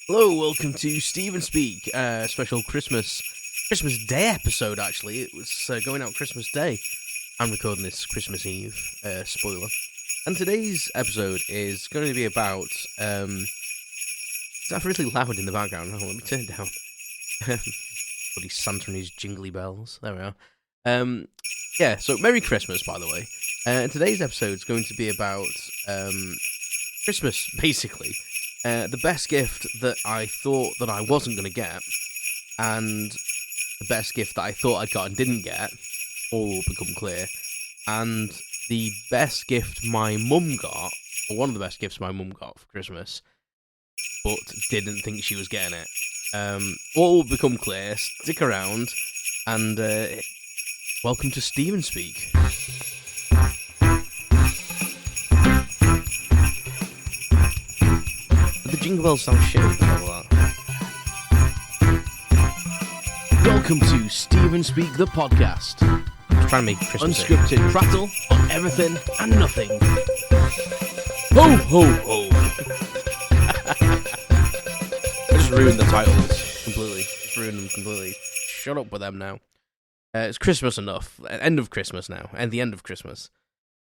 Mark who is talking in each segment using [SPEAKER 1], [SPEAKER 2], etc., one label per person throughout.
[SPEAKER 1] Hello, welcome to Stephen Speak, special Christmas Day episode. Actually, it was going out Christmas Day. I'm recording this Christmas Eve. Spoiler. And today's episode is going to be about. It's really loud in the background. Oh, let me turn it down. Bloody Santa and his jingly bells. There we are. Yeah. So Merry Christmas, by the way. And today's episode is going to be about Christmas, basically. The best gift that I thought that I wasn't going to get, and the best gift that I thought I'd got and didn't get, all will become clear. And the best gift my mum got, or one of the best gifts my mum got for Christmas, but didn't think she was getting it. All will become clear. Stick around, and welcome to Stephen Speak. The jingle bells sound shit. Welcome to Stephen Speak, the podcast. I'm trying to make Christmas unscripted prattle on everything and nothing. Ho, ho, ho. I just ruined the titles completely. Just ruined them completely. Shut up with them now. It's Christmas enough. End of Christmas now. And the end of Christmas.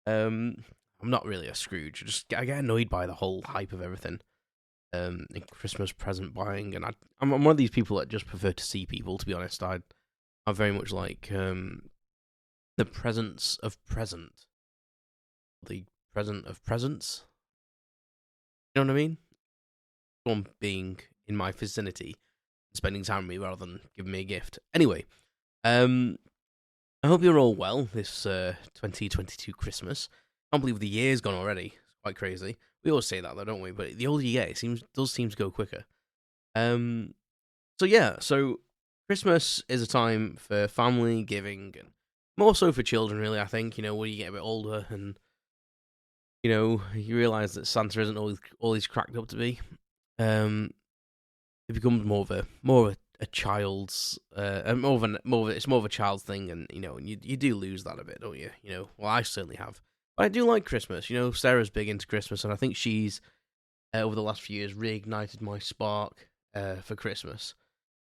[SPEAKER 1] I'm not really a Scrooge. I get annoyed by the whole hype of everything. In Christmas present buying, and I'm one of these people that just prefer to see people. To be honest, I very much like the presence of present, the present of presents. You know what I mean? Someone being in my vicinity, spending time with me rather than giving me a gift. Anyway, I hope you're all well this 2022 Christmas. I can't believe the year's gone already. It's quite crazy. We always say that though, don't we? But the older you get, it does seem to go quicker. So Christmas is a time for family, giving, and more so for children, really, I think. You know, when you get a bit older and, you know, you realise that Santa isn't all he's cracked up to be. It becomes more of a child's, it's more of a child's thing, and, you know, and you do lose that a bit, don't you? You know, well, I certainly have. But I do like Christmas. You know, Sarah's big into Christmas, and I think she's, over the last few years, reignited my spark for Christmas,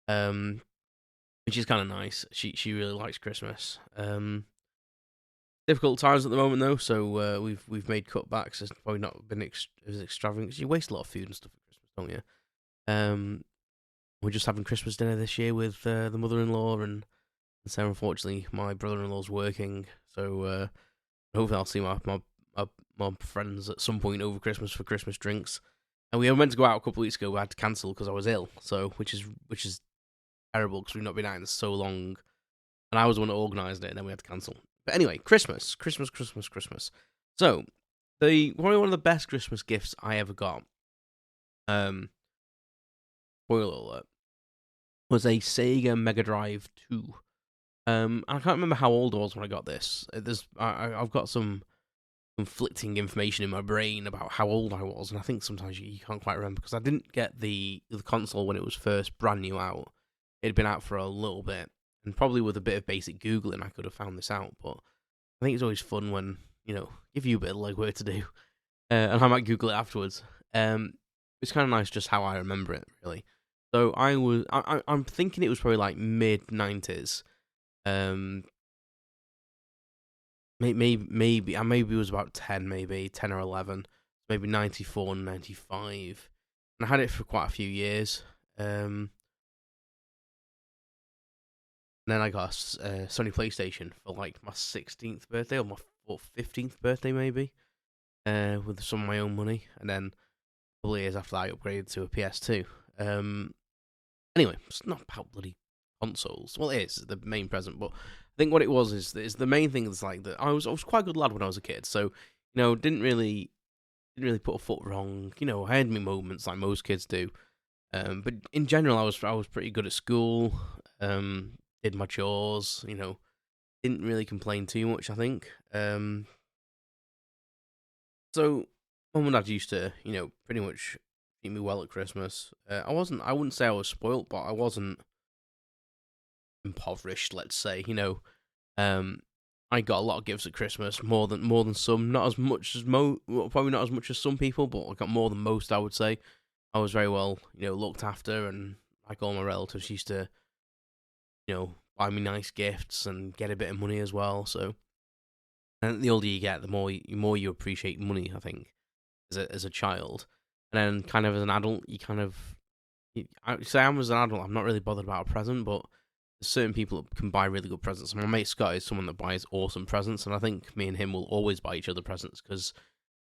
[SPEAKER 1] which is kind of nice. She really likes Christmas. Difficult times at the moment, though, so we've made cutbacks. It's probably not been as extravagant, because you waste a lot of food and stuff at Christmas, don't you? We're just having Christmas dinner this year with the mother-in-law, and Sarah, unfortunately, my brother-in-law's working, so... hopefully I'll see my friends at some point over Christmas for Christmas drinks. And we were meant to go out a couple of weeks ago, but I had to cancel because I was ill. So which is terrible, because we've not been out in so long. And I was the one that organised it, and then we had to cancel. But anyway, Christmas. So probably one of the best Christmas gifts I ever got, spoiler alert, was a Sega Mega Drive 2. I can't remember how old I was when I got this. I've got some conflicting information in my brain about how old I was, and I think sometimes you can't quite remember, because I didn't get the console when it was first brand new out. It had been out for a little bit, and probably with a bit of basic Googling I could have found this out, but I think it's always fun when, you know, give you a bit of legwork to do, and I might Google it afterwards. It's kind of nice just how I remember it, really. So I'm thinking it was probably like mid-90s. Maybe it was about 10 or 11, maybe 94 and 95, and I had it for quite a few years. And then I got a Sony PlayStation for like my 16th birthday, or my 15th birthday maybe, with some of my own money, and then a couple of years after that I upgraded to a PS2. Anyway, it's not about bloody consoles. Well, it is the main present, but I think what it was is the main thing is like that I was quite a good lad when I was a kid, so, you know, didn't really put a foot wrong. You know, I had my moments like most kids do, but in general I was pretty good at school. Did my chores, you know, didn't really complain too much, I think. So mum and dad used to, you know, pretty much treat me well at Christmas. I wouldn't say I was spoilt, but I wasn't impoverished, let's say. You know, I got a lot of gifts at Christmas, more than some. Not as much as probably not as much as some people, but I got more than most, I would say. I was very well, looked after, and like all my relatives used to, buy me nice gifts and get a bit of money as well. So, and the older you get, the more you appreciate money, I think, as a child, and then kind of as an adult, you kind of, I say I'm as an adult, I'm not really bothered about a present, but there's certain people that can buy really good presents. My mate Scott is someone that buys awesome presents, and I think me and him will always buy each other presents because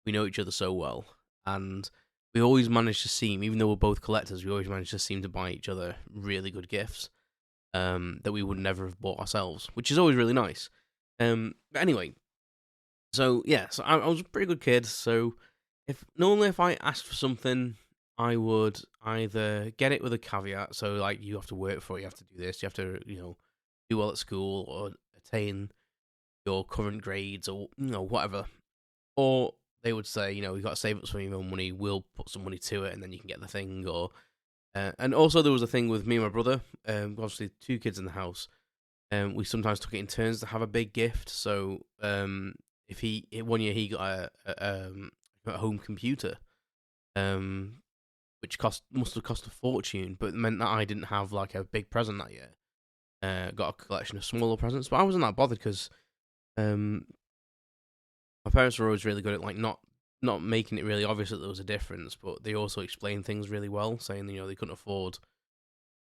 [SPEAKER 1] we know each other so well, and we always manage to seem, even though we're both collectors, we always manage to seem to buy each other really good gifts that we would never have bought ourselves, which is always really nice. But anyway, so yeah, so I was a pretty good kid. So if I asked for something, I would either get it with a caveat, so like you have to work for it, you have to do this, you have to do well at school or attain your current grades or whatever, or they would say you got to save up some of your own money, we'll put some money to it, and then you can get the thing. Or and also there was a thing with me and my brother, obviously two kids in the house. We sometimes took it in turns to have a big gift. So if one year he got a home computer, which must have cost a fortune, but it meant that I didn't have like a big present that year. Got a collection of smaller presents, but I wasn't that bothered because my parents were always really good at like not making it really obvious that there was a difference, but they also explained things really well, saying they couldn't afford to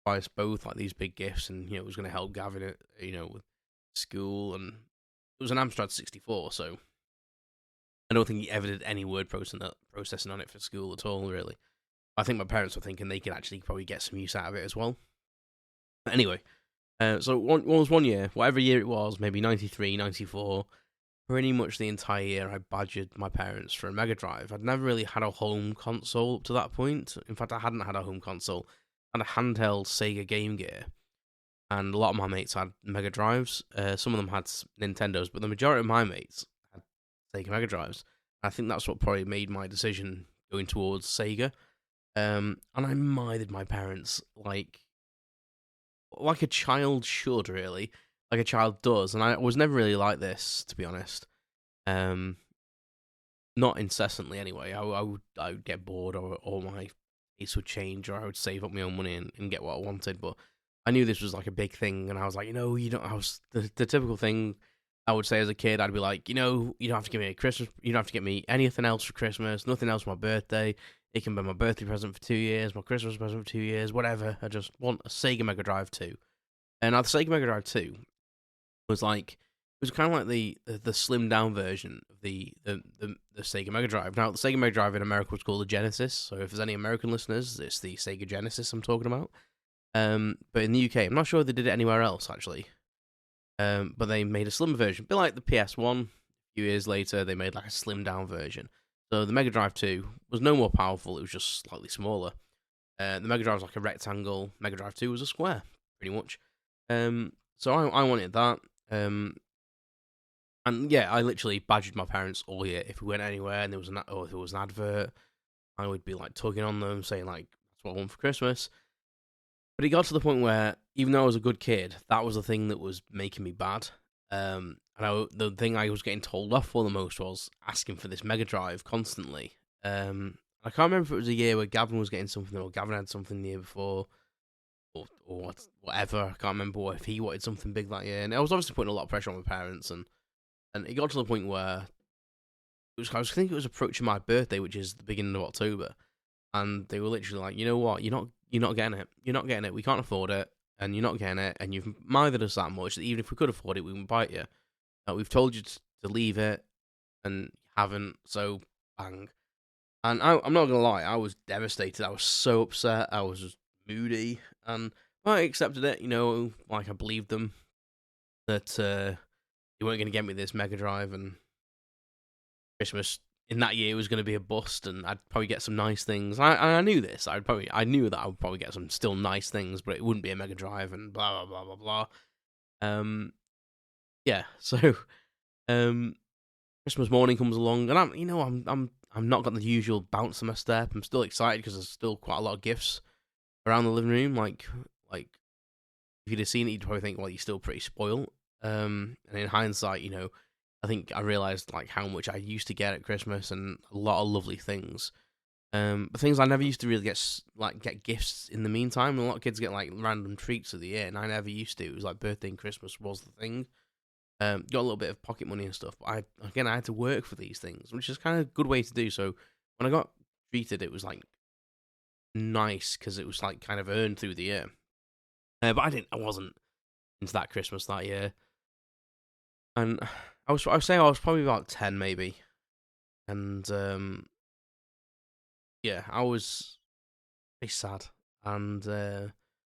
[SPEAKER 1] buy us both like these big gifts, and it was going to help Gavin at with school, and it was an Amstrad 64, so I don't think he ever did any word processing on it for school at all, really. I think my parents were thinking they could actually probably get some use out of it as well. But anyway, so one year, whatever year it was, maybe 93, 94, pretty much the entire year I badgered my parents for a Mega Drive. I'd never really had a home console up to that point. In fact, I hadn't had a home console. I had a handheld Sega Game Gear, and a lot of my mates had Mega Drives. Some of them had Nintendos, but the majority of my mates had Sega Mega Drives. I think that's what probably made my decision going towards Sega. And I mithered my parents like a child should, really, like a child does. And I was never really like this, to be honest. Not incessantly, anyway. I would get bored, or my pace would change, or I would save up my own money and get what I wanted. But I knew this was like a big thing, and I was like, you don't. I was the typical thing I would say as a kid. I'd be like, you don't have to give me a Christmas. You don't have to get me anything else for Christmas. Nothing else for my birthday. It can be my birthday present for 2 years, my Christmas present for 2 years, whatever. I just want a Sega Mega Drive 2. And now the Sega Mega Drive 2 was kind of like the slimmed down version of the Sega Mega Drive. Now the Sega Mega Drive in America was called the Genesis. So if there's any American listeners, it's the Sega Genesis I'm talking about. But in the UK, I'm not sure if they did it anywhere else actually. But they made a slim version, a bit like the PS1. A few years later, they made like a slimmed down version. So the Mega Drive 2 was no more powerful, it was just slightly smaller. The Mega Drive was like a rectangle, Mega Drive 2 was a square, pretty much. So I wanted that. And yeah, I literally badgered my parents all year. If we went anywhere and if there was an advert, I would be like tugging on them, saying like, that's what I want for Christmas. But it got to the point where, even though I was a good kid, that was the thing that was making me bad. And the thing I was getting told off for the most was asking for this Mega Drive constantly. I can't remember if it was a year where Gavin was getting something, or Gavin had something the year before, or whatever. I can't remember if he wanted something big that year. And I was obviously putting a lot of pressure on my parents, and it got to the point where I think it was approaching my birthday, which is the beginning of October, and they were literally like, you know what, you're not getting it. You're not getting it. We can't afford it, and you're not getting it. And you've mithered us that much that even if we could afford it, we wouldn't buy it you. We've told you to leave it, and you haven't. So bang. And I'm not gonna lie, I was devastated. I was so upset. I was just moody, and I accepted it. Like I believed them that they weren't gonna get me this Mega Drive, and Christmas in that year was going to be a bust, and I'd probably get some nice things. I knew this. I knew that I would probably get some still nice things, but it wouldn't be a Mega Drive, and blah blah blah blah blah. Yeah. So, Christmas morning comes along, and I'm not got the usual bounce in my step. I'm still excited because there's still quite a lot of gifts around the living room. Like if you'd have seen it, you'd probably think, well, you're still pretty spoiled. And in hindsight, I think I realised like how much I used to get at Christmas, and a lot of lovely things. But things I never used to really get gifts in the meantime. A lot of kids get like random treats of the year, and I never used to. It was like birthday and Christmas was the thing. Got a little bit of pocket money and stuff, but I had to work for these things, which is kind of a good way to do. So when I got treated, it was like nice because it was like kind of earned through the year. But I wasn't into that Christmas that year, and I would say I was probably about 10 maybe, and yeah, I was pretty sad, and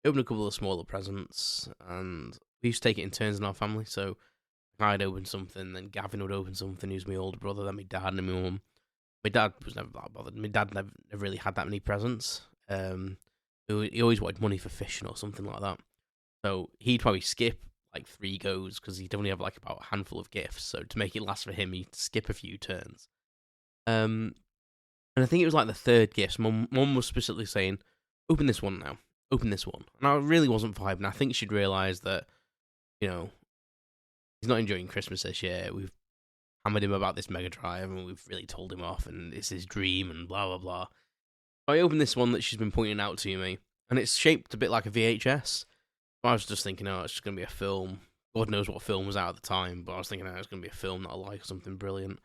[SPEAKER 1] opened a couple of smaller presents, and we used to take it in turns in our family. So I'd open something, then Gavin would open something. He was my older brother, then my dad, and my mum. My dad was never that bothered. My dad never really had that many presents. He always wanted money for fishing or something like that. So he'd probably skip like 3 goes because he'd only have like about a handful of gifts. So to make it last for him, he'd skip a few turns. And I think it was like the 3rd gift. Mum was specifically saying, "Open this one now. Open this one." And I really wasn't vibing. I think she'd realised that, you know, he's not enjoying Christmas this year. We've hammered him about this Mega Drive, and we've really told him off, and it's his dream, and blah blah blah. So I opened this one that she's been pointing out to me, and it's shaped a bit like a VHS. I was just thinking, oh, it's just gonna be a film. God knows what film was out at the time, but I was thinking, oh, it's gonna be a film that I like, something brilliant.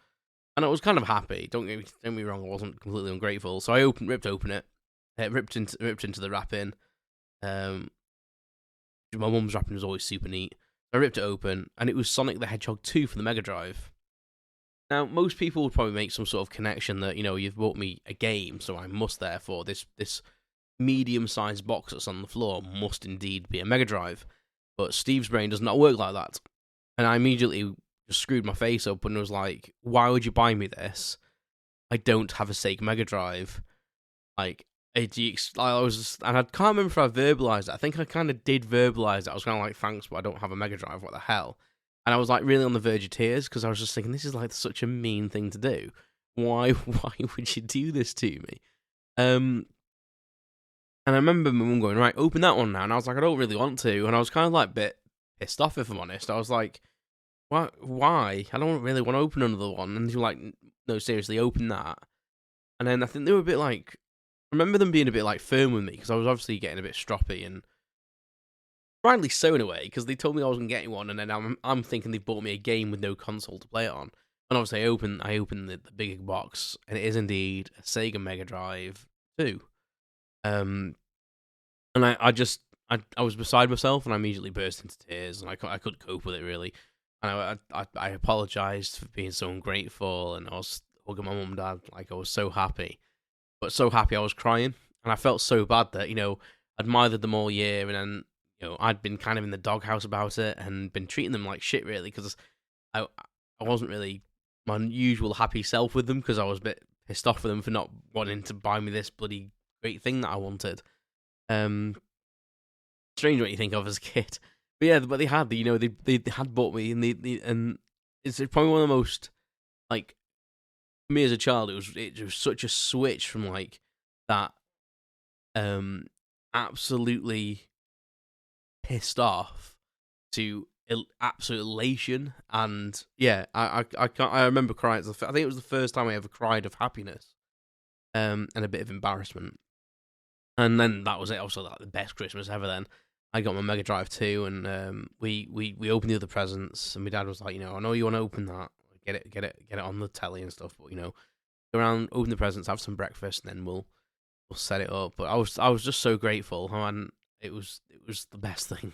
[SPEAKER 1] And I was kind of happy. Don't get me wrong, I wasn't completely ungrateful. So I ripped open it, ripped into the wrapping. My mum's wrapping was always super neat. I ripped it open, and it was Sonic the Hedgehog 2 for the Mega Drive. Now, most people would probably make some sort of connection that, you know, you've bought me a game, so I must therefore, this medium-sized box that's on the floor must indeed be a Mega Drive. But Steve's brain does not work like that. And I immediately just screwed my face up and was like, why would you buy me this? I don't have a Sega Mega Drive. Like, I can't remember if I verbalized it. I think I kind of did verbalize it. I was kind of like, thanks, but I don't have a Mega Drive. What the hell? And I was like really on the verge of tears because I was just thinking, this is like such a mean thing to do. Why would you do this to me? And I remember my mum going, right, open that one now. And I was like, I don't really want to. And I was kind of like a bit pissed off, if I'm honest. I was like, why? I don't really want to open another one. And she was like, no, seriously, open that. And then I think they were a bit like, I remember them being a bit like firm with me because I was obviously getting a bit stroppy, and rightly so in a way, because they told me I wasn't getting one, and then I'm thinking they've bought me a game with no console to play it on. And obviously I opened the big box, and it is indeed a Sega Mega Drive 2. And I was beside myself, and I immediately burst into tears, and I couldn't cope with it really. And I apologized for being so ungrateful, and I was hugging my mum and dad like I was so happy, but so happy I was crying, and I felt so bad that, you know, I'd admired them all year, and then, you know, I'd been kind of in the doghouse about it and been treating them like shit really, because I wasn't really my usual happy self with them, because I was a bit pissed off with them for not wanting to buy me this bloody great thing that I wanted. Strange what you think of as a kid, but yeah, but they had, you know, they had bought me, and it's probably one of the most, like, for me as a child, it was such a switch from like that absolutely pissed off to absolute elation. And yeah, I remember crying. I think it was the first time I ever cried of happiness, and a bit of embarrassment. And then that was it. Also, like the best Christmas ever. Then I got my Mega Drive 2, and we opened the other presents. And my dad was like, you know, I know you want to open that, get it on the telly and stuff. But, you know, go around, open the presents, have some breakfast, and then we'll set it up. But I was just so grateful, and it was the best thing.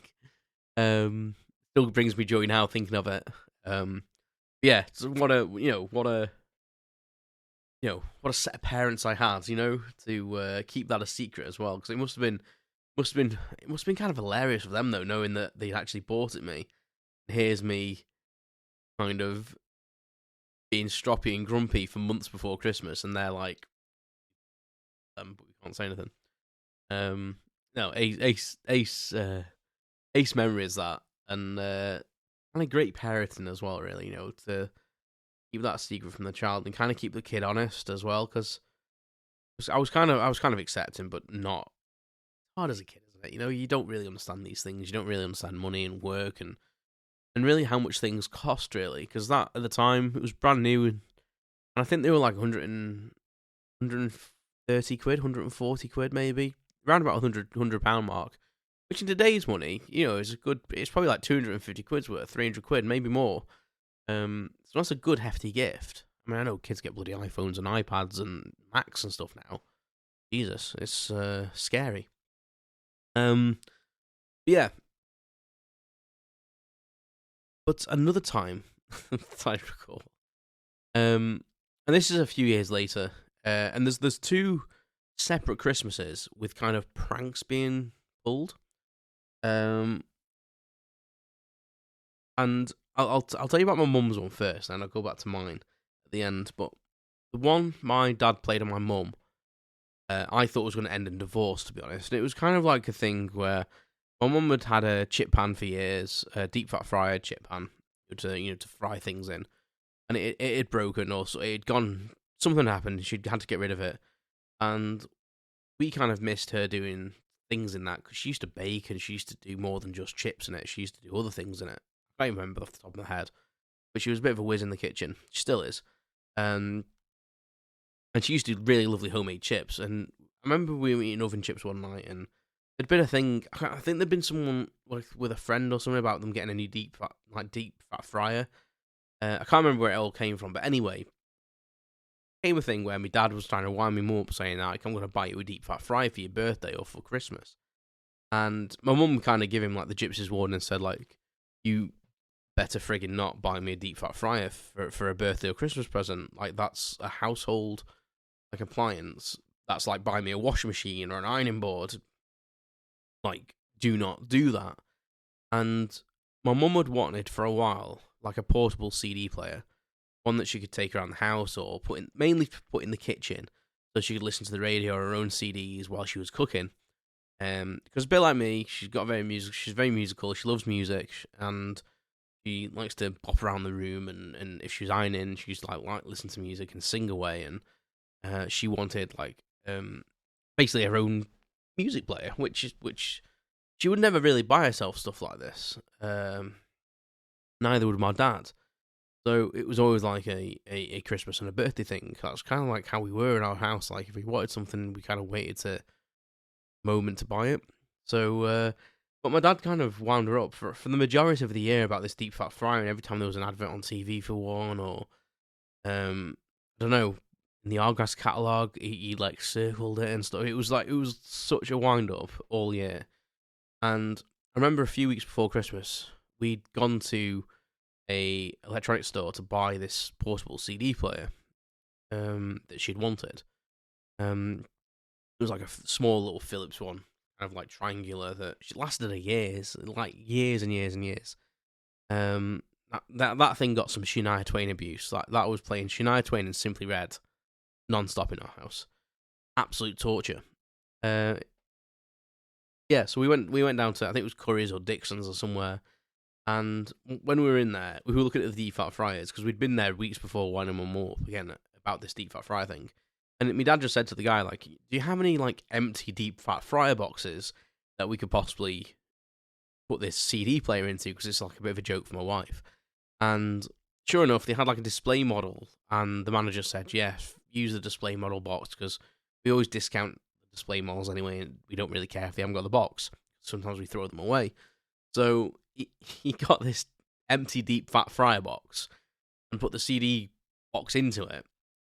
[SPEAKER 1] Still brings me joy now thinking of it. Yeah, so what a set of parents I had, you know, to keep that a secret as well, because it must have been kind of hilarious for them though, knowing that they actually bought it me. Here's me, kind of being stroppy and grumpy for months before Christmas, and they're like, but we can't say anything. No, ace memories that, and kind of great parenting as well, really, you know, to keep that secret from the child and kind of keep the kid honest as well, because I was kind of accepting, but not hard as a kid, isn't it? You know, you don't really understand these things. You don't really understand money and work and really how much things cost, really, because that at the time it was brand new, and I think they were like 100 £130, £140 maybe, around about £100 mark, which in today's money, is a good. It's probably like £250 worth, £300, maybe more. So that's a good hefty gift. I mean, I know kids get bloody iPhones and iPads and Macs and stuff now. Jesus, it's scary. Yeah. But another time that I recall, and this is a few years later, and there's two separate Christmases with kind of pranks being pulled. And I'll tell you about my mum's one first, and I'll go back to mine at the end. But the one my dad played on my mum, I thought was going to end in divorce, to be honest. And it was kind of like a thing where my mum had a chip pan for years, a deep fat fryer chip pan to fry things in, and it had broken, or it had gone. Something happened. She'd had to get rid of it, and we kind of missed her doing things in that because she used to bake and she used to do more than just chips in it. She used to do other things in it. I can't remember off the top of my head, but she was a bit of a whiz in the kitchen. She still is. And she used to do really lovely homemade chips. And I remember we were eating oven chips one night, and there'd been a thing. I think there'd been someone with a friend or something about them getting a new deep fat fryer. I can't remember where it all came from, but anyway, came a thing where my dad was trying to wind me up, saying, like, I'm going to buy you a deep fat fryer for your birthday or for Christmas. And my mum kind of gave him like the gypsies warning and said, like, you better friggin' not buy me a deep fat fryer for a birthday or Christmas present. Like, that's a household like appliance. That's like buy me a washing machine or an ironing board. Like, do not do that. And my mum had wanted for a while like a portable CD player, one that she could take around the house or mainly put in the kitchen, so she could listen to the radio or her own CDs while she was cooking. Because a bit like me, she's very musical. She loves music, and she likes to pop around the room. And if she's ironing, she used to like listen to music and sing away. And she wanted basically her own music player, which she would never really buy herself stuff like this. Neither would my dad. So it was always like a Christmas and a birthday thing. That's kind of like how we were in our house. Like if we wanted something, we kind of waited to moment to buy it. So, but my dad kind of wound her up for the majority of the year about this deep fat fryer. And every time there was an advert on TV for one, or I don't know, in the Argos catalogue, he like circled it and stuff. It was such a wind up all year. And I remember a few weeks before Christmas, we'd gone to a electronics store to buy this portable CD player that she'd wanted. It was like a small little Philips one, kind of like triangular, that lasted years and years and years. That thing got some Shania Twain abuse. Like that was playing Shania Twain and Simply Red non-stop in our house. Absolute torture. Yeah, so we went down to, I think it was Curry's or Dixon's or somewhere. And when we were in there, we were looking at the deep fat fryers because we'd been there weeks before winding them up again about this deep fat fryer thing. And my dad just said to the guy, like, do you have any like empty deep fat fryer boxes that we could possibly put this CD player into? Because it's like a bit of a joke for my wife. And sure enough, they had like a display model, and the manager said, yes, use the display model box because we always discount the display models anyway, and we don't really care if they haven't got the box. Sometimes we throw them away. So he got this empty deep fat fryer box and put the CD box into it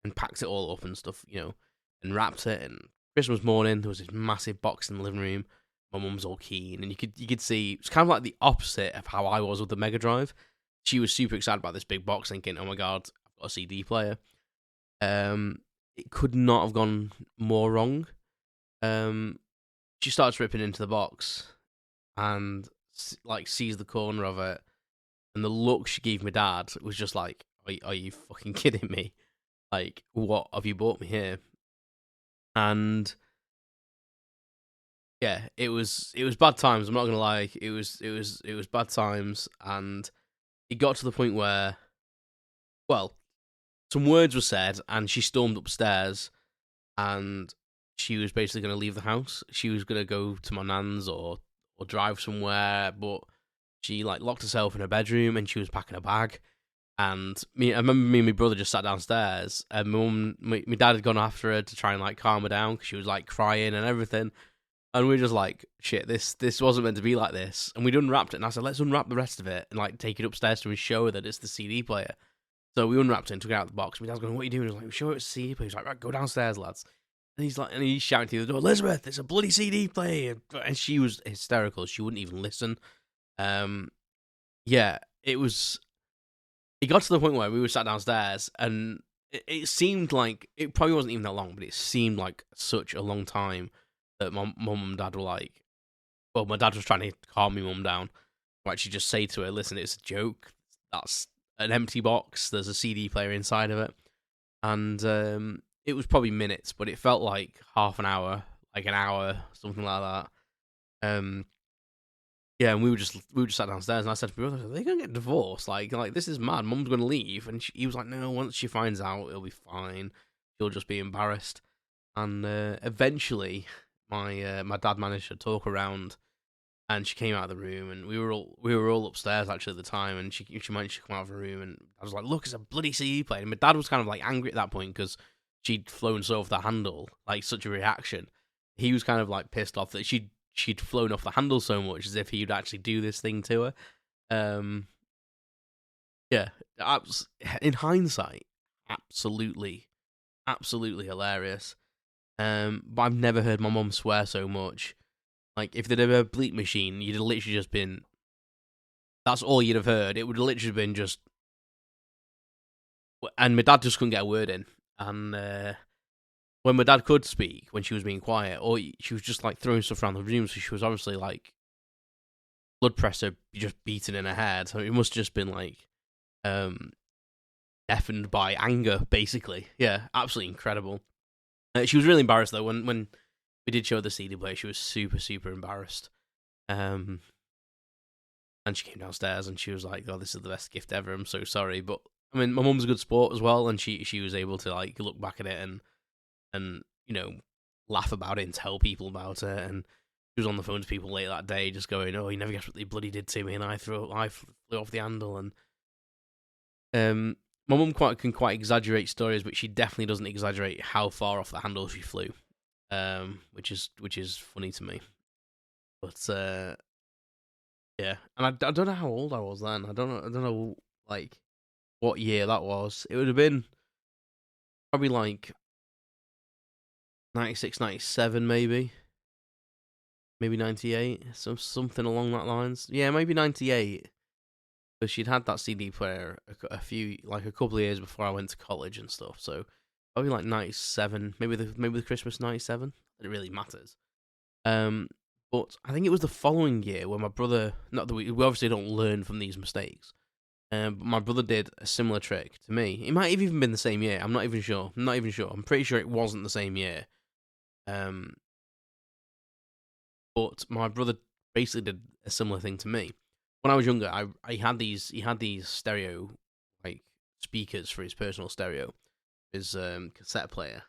[SPEAKER 1] and packed it all up and stuff, and wrapped it. And Christmas morning, there was this massive box in the living room. My mum's all keen, and you could see it's kind of like the opposite of how I was with the Mega Drive. She was super excited about this big box, thinking, "Oh my god, I've got a CD player." It could not have gone more wrong. She starts ripping into the box and like sees the corner of it, and the look she gave my dad was just like, "Are you fucking kidding me? Like, what have you bought me here?" And yeah, it was bad times. I'm not gonna lie, it was bad times, and it got to the point where, well, some words were said, and she stormed upstairs, and she was basically going to leave the house. She was going to go to my nan's or drive somewhere, but she like locked herself in her bedroom, and she was packing a bag. And I remember me and my brother just sat downstairs, and my dad had gone after her to try and like calm her down because she was like crying and everything. And we were just like, shit, this wasn't meant to be like this. And we'd unwrapped it, and I said, let's unwrap the rest of it and like take it upstairs to her and show her that it's the CD player. So we unwrapped it and took it out of the box. My dad's going, what are you doing? I was like, show it a CD player. He's like, right, go downstairs, lads. And he's shouting through the door, Elizabeth, it's a bloody CD player. And she was hysterical. She wouldn't even listen. Yeah, it got to the point where we were sat downstairs, and it seemed like, it probably wasn't even that long, but it seemed like such a long time that my mum and dad were like, well, my dad was trying to calm my mum down. Or actually just say to her, listen, it's a joke. That's an empty box. There's a CD player inside of it. And it was probably minutes, but it felt like half an hour, like an hour, something like that. Yeah, and we were just sat downstairs, and I said to my brother, "Are they gonna get divorced? Like this is mad. Mum's gonna leave." And he was like, "No, once she finds out, it'll be fine. She'll just be embarrassed." And eventually, my dad managed to talk around, and she came out of the room, and we were all upstairs actually at the time, and she managed to come out of the room, and I was like, "Look, it's a bloody CD player." And my dad was kind of like angry at that point because she'd flown so off the handle, like such a reaction. He was kind of like pissed off that she'd flown off the handle so much, as if he'd actually do this thing to her. Yeah, in hindsight, absolutely hilarious. But I've never heard my mum swear so much. Like, if there'd ever a bleep machine, you'd have literally just been... That's all you'd have heard. It would have literally been just... And my dad just couldn't get a word in. And when my dad could speak, when she was being quiet, or she was just like throwing stuff around the room, so she was obviously like blood pressure just beating in her head. So it must have just been like deafened by anger, basically. Yeah, absolutely incredible. She was really embarrassed though when we did show the CD player. She was super embarrassed. And she came downstairs and she was like, "Oh, this is the best gift ever. I'm so sorry." But I mean, my mum's a good sport as well, and she was able to like look back at it and you know, laugh about it and tell people about it. And she was on the phone to people late that day, just going, "Oh, you never guess what they bloody did to me," and I flew off the handle. And my mum can quite exaggerate stories, but she definitely doesn't exaggerate how far off the handle she flew, which is funny to me. But yeah, and I don't know how old I was then. I don't know like what year that was. It would have been probably like 96, 97 maybe 98, something along that lines. Yeah, maybe 98. Because she'd had that CD player a couple of years before I went to college and stuff. So probably like 97, maybe the Christmas 97. It really matters. But I think it was the following year when my brother, not that we obviously don't learn from these mistakes. But my brother did a similar trick to me. It might have even been the same year. I'm not even sure. I'm pretty sure it wasn't the same year. But my brother basically did a similar thing to me. When I was younger, he had these stereo like speakers for his personal stereo, his cassette player,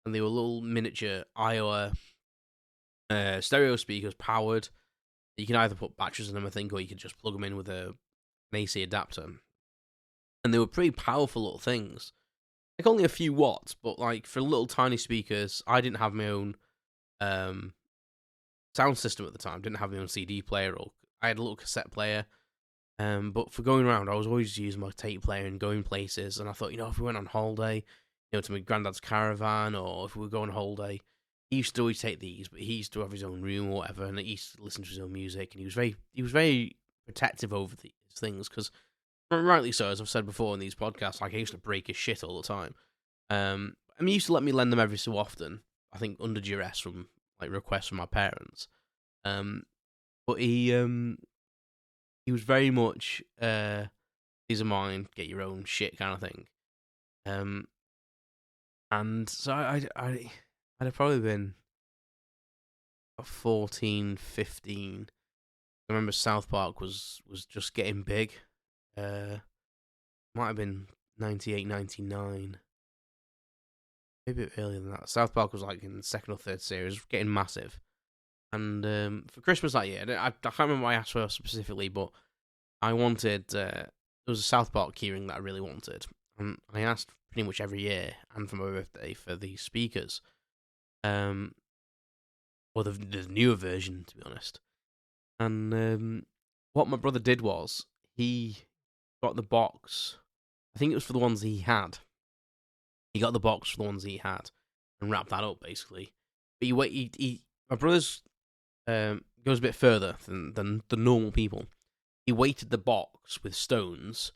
[SPEAKER 1] and they were little miniature Iowa stereo speakers powered. You can either put batteries in them, I think, or you could just plug them in with an AC adapter. And they were pretty powerful little things. Like only a few watts, but like for little tiny speakers. I didn't have my own sound system at the time. Didn't have my own CD player, or I had a little cassette player. But for going around, I was always using my tape player and going places. And I thought, if we went on holiday, to my granddad's caravan, or if we were going on holiday, he used to always take these, but he used to have his own room or whatever, and he used to listen to his own music. And he was very protective over these things because, rightly so, as I've said before in these podcasts, like I used to break his shit all the time. He used to let me lend them every so often. I think under duress from like requests from my parents. But he was very much these are mine, get your own shit kind of thing. And so I'd have probably been 14, 15. I remember South Park was just getting big. Might have been 98, 99. Maybe a bit earlier than that. South Park was like in the second or third series, getting massive. And for Christmas that year, I can't remember what I asked for specifically, but I wanted, there there was a South Park keyring that I really wanted, and I asked pretty much every year and for my birthday for these speakers, or the newer version, to be honest. And what my brother did was he got the box. I think it was for the ones he had. He got the box for the ones he had and wrapped that up basically. But my brother's goes a bit further than the normal people. He weighted the box with stones,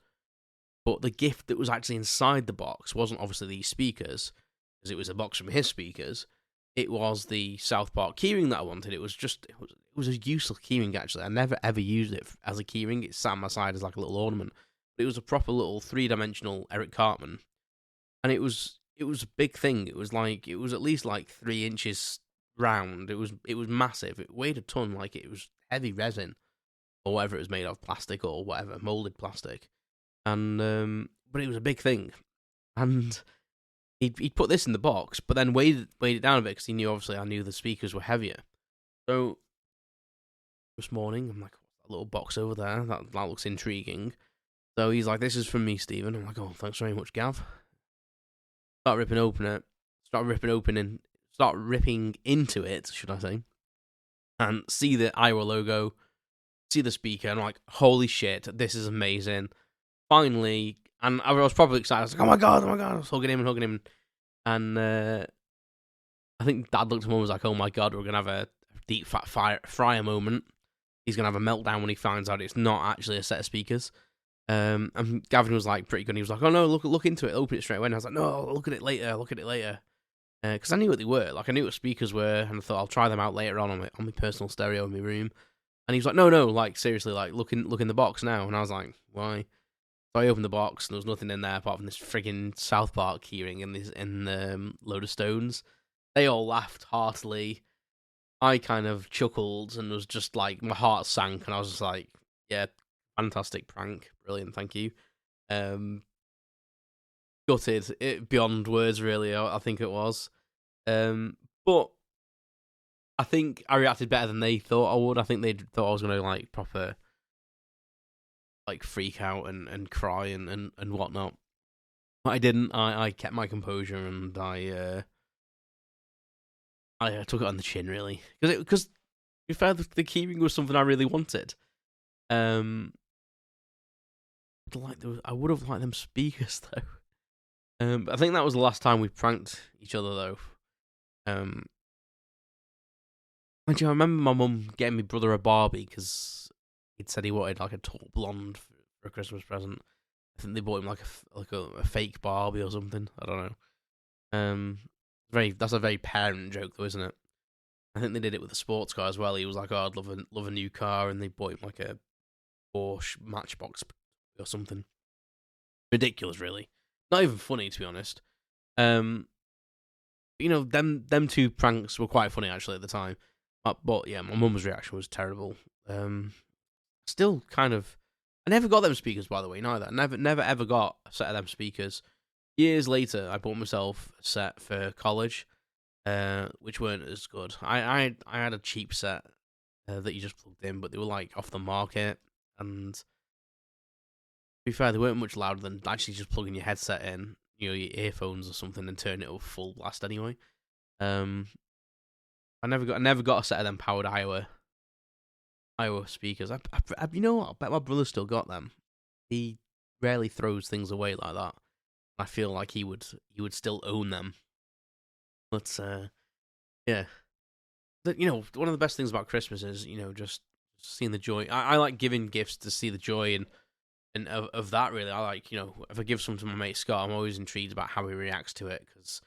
[SPEAKER 1] but the gift that was actually inside the box wasn't obviously these speakers, because it was a box from his speakers. It was the South Park keyring that I wanted. It was a useless keyring actually. I never ever used it as a keyring. It sat on my side as like a little ornament. But it was a proper little 3-dimensional Eric Cartman, and it was a big thing. It was at least like 3 inches round. It was massive. It weighed a ton. Like it was heavy resin or whatever it was made of, plastic or whatever, molded plastic. And but it was a big thing, and he'd put this in the box, but then weighed it down a bit because he knew obviously I knew the speakers were heavier. So this morning I'm like, what's that little box over there? That looks intriguing. So he's like, this is from me, Stephen. I'm like, oh, thanks very much, Gav. Start ripping into it, should I say, and see the Iowa logo, see the speaker, and I'm like, holy shit, this is amazing. Finally, and I was probably excited. I was like, oh my god, I was hugging him. And I think Dad looked at Mum and was like, oh my god, we're going to have a deep fat fryer moment. He's going to have a meltdown when he finds out it's not actually a set of speakers. And Gavin was like pretty good. He was like, oh no, look into it, open it straight away. And I was like, no, look at it later. Because I knew what they were. Like, I knew what speakers were, and I thought I'll try them out later on my personal stereo in my room. And he was like, no, like, seriously, like, look in the box now. And I was like, why? So I opened the box, and there was nothing in there apart from this friggin' South Park keyring and load of stones. They all laughed heartily. I kind of chuckled, and was just like, my heart sank, and I was just like, yeah, fantastic prank, brilliant, thank you. Gutted, it beyond words, really. I think it was. But I think I reacted better than they thought I would. I think they thought I was going to like proper like freak out and cry and whatnot. But I didn't. I kept my composure, and I took it on the chin, really, because to be fair, the keyring was something I really wanted. I would have liked them speakers though. But I think that was the last time we pranked each other though. Actually, I remember my mum getting my brother a Barbie because he'd said he wanted like a tall blonde for a Christmas present. I think they bought him like a fake Barbie or something. I don't know. That's a very parent joke though, isn't it? I think they did it with a sports car as well. He was like, "Oh, I'd love a new car," and they bought him like a Porsche Matchbox or something. Ridiculous, really. Not even funny, to be honest. You know, them two pranks were quite funny actually at the time. But yeah, my mum's reaction was terrible. Still kind of. I never got them speakers, by the way, neither. I never ever got a set of them speakers. Years later, I bought myself a set for college, which weren't as good. I had a cheap set that you just plugged in, but they were like off the market, and to be fair, they weren't much louder than actually just plugging your headset in, you know, your earphones or something, and turning it up full blast anyway. I never got a set of them powered Iowa speakers. You know what? I bet my brother still got them. He rarely throws things away like that. I feel like he would still own them. But yeah. But, you know, one of the best things about Christmas is, you know, just seeing the joy. I like giving gifts to see the joy and of that, really. I like, you know, if I give something to my mate Scott, I'm always intrigued about how he reacts to it, because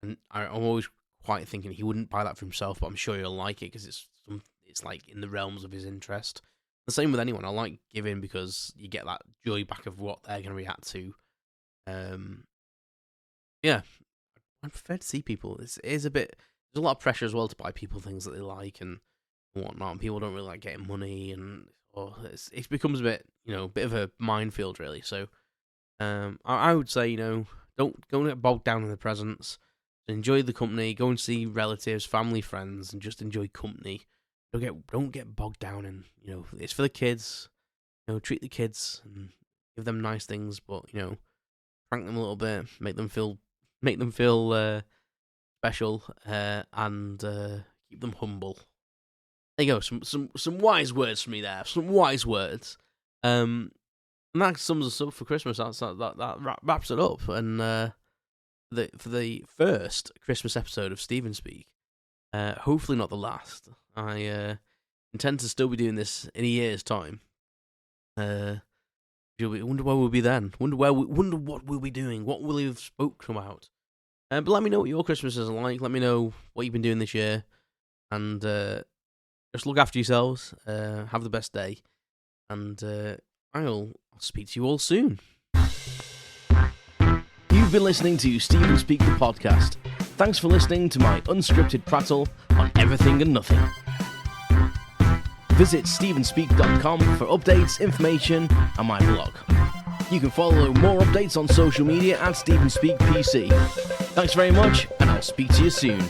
[SPEAKER 1] I'm always quite thinking he wouldn't buy that for himself, but I'm sure he'll like it because it's like in the realms of his interest. The same with anyone. I like giving because you get that joy back of what they're going to react to. Yeah, I prefer to see people. It is a bit. There's a lot of pressure as well to buy people things that they like and whatnot. And people don't really like getting money, and it becomes a bit, you know, a bit of a minefield, really. So, I would say, you know, don't get bogged down in the presents. Enjoy the company. Go and see relatives, family, friends, and just enjoy company. Don't get bogged down in, you know, it's for the kids. You know, treat the kids and give them nice things, but prank them a little bit, make them feel special, and keep them humble. There you go. Some wise words from me there. Some wise words. And that sums us up for Christmas. That wraps it up. And for the first Christmas episode of Stephen Speak, hopefully not the last. I intend to still be doing this in a year's time. I wonder where we'll be then. Wonder what we'll be doing. What will we have spoken about? But let me know what your Christmases are like. Let me know what you've been doing this year, and just look after yourselves. Have the best day, and I'll speak to you all soon.
[SPEAKER 2] You've been listening to Stephen Speak the podcast. Thanks for listening to my unscripted prattle on everything and nothing. Visit stephenspeak.com for updates, information, and my blog. You can follow more updates on social media at StephenSpeakPC. Thanks very much, and I'll speak to you soon.